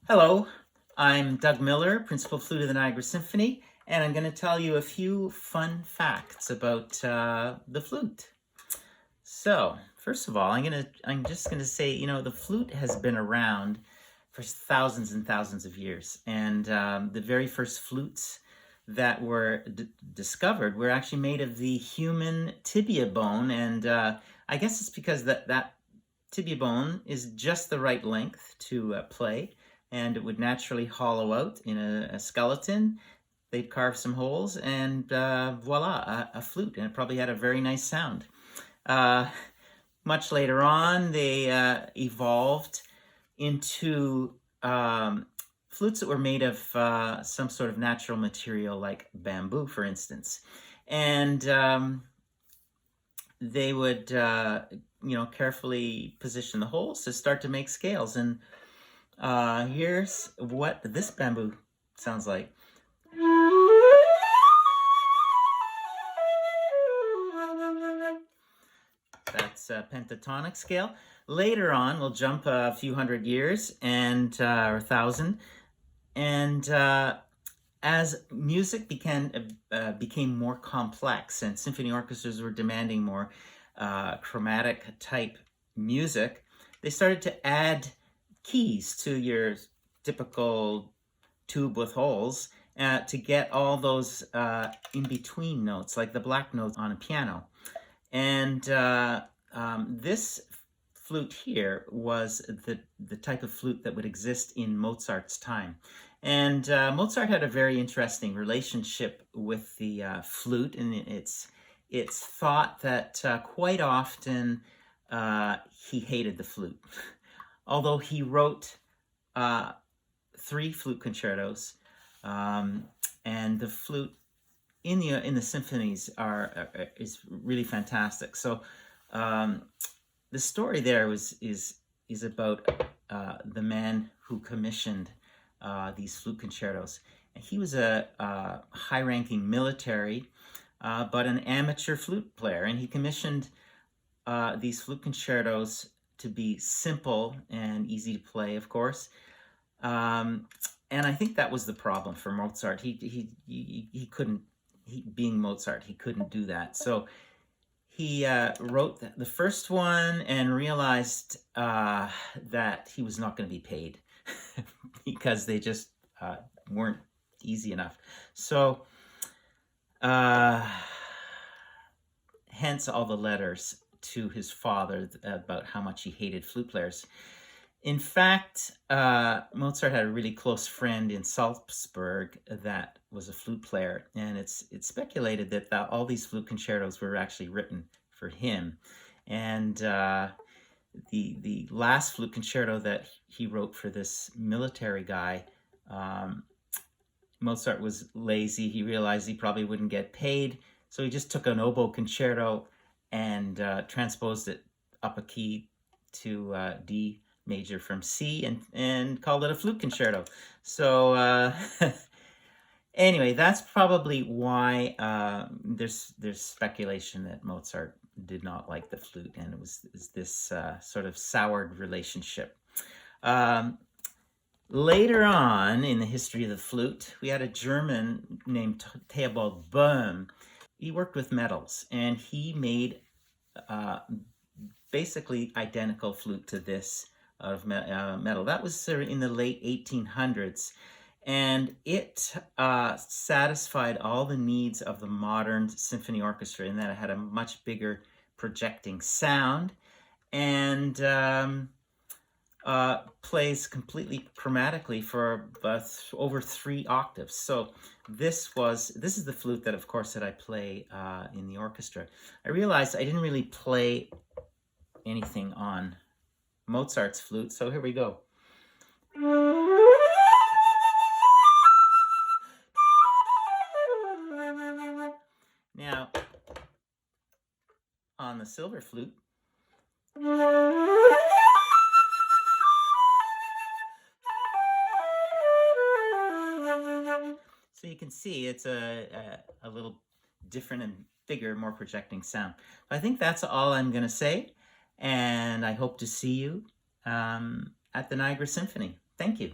Hello, I'm Doug Miller, Principal Flute of the Niagara Symphony, and I'm going to tell you a few fun facts about the flute. So, first of all, I'm just gonna say, the flute has been around for thousands and thousands of years, and the very first flutes that were discovered were actually made of the human tibia bone, and I guess it's because that tibia bone is just the right length to play, and it would naturally hollow out in a skeleton. They'd carve some holes, and voila, a flute, and it probably had a very nice sound. Uh, Much later on, they evolved into flutes that were made of some sort of natural material like bamboo, for instance. And they would, carefully position the holes to start to make scales. And here's what this bamboo sounds like. That's a pentatonic scale. Later on, we'll jump a few hundred years and or 1,000, and as music became more complex and symphony orchestras were demanding more chromatic type music, they started to add keys to your typical tube with holes to get all those in-between notes, like the black notes on a piano. And this flute here was the type of flute that would exist in Mozart's time. And Mozart had a very interesting relationship with the flute, and it's thought that quite often he hated the flute. Although he wrote 3 flute concertos, and the flute in the symphonies is really fantastic. So the story there is about the man who commissioned these flute concertos. And he was a high-ranking military, but an amateur flute player, and he commissioned these flute concertos to be simple and easy to play, of course. And I think that was the problem for Mozart. He couldn't. Being Mozart, he couldn't do that. So he wrote the first one and realized that he was not going to be paid because they just weren't easy enough. So hence all the letters to his father about how much he hated flute players. In fact, Mozart had a really close friend in Salzburg that was a flute player, and it's speculated that all these flute concertos were actually written for him. And the last flute concerto that he wrote for this military guy, Mozart was lazy. He realized he probably wouldn't get paid, so he just took an oboe concerto and transposed it up a key to D major from C and called it a flute concerto. So anyway, that's probably why there's speculation that Mozart did not like the flute, and it was this sort of soured relationship. Later on in the history of the flute, we had a German named Theobald Böhm. He worked with metals, and he made basically identical flute to this out of metal. That was in the late 1800s, and it satisfied all the needs of the modern symphony orchestra in that it had a much bigger projecting sound, and plays completely chromatically for over 3 octaves. So this is the flute that, of course, that I play in the orchestra. I realized I didn't really play anything on Mozart's flute, so here we go. Now, on the silver flute, so you can see it's a little different and bigger, more projecting sound. I think that's all I'm going to say, and I hope to see you at the Niagara Symphony. Thank you.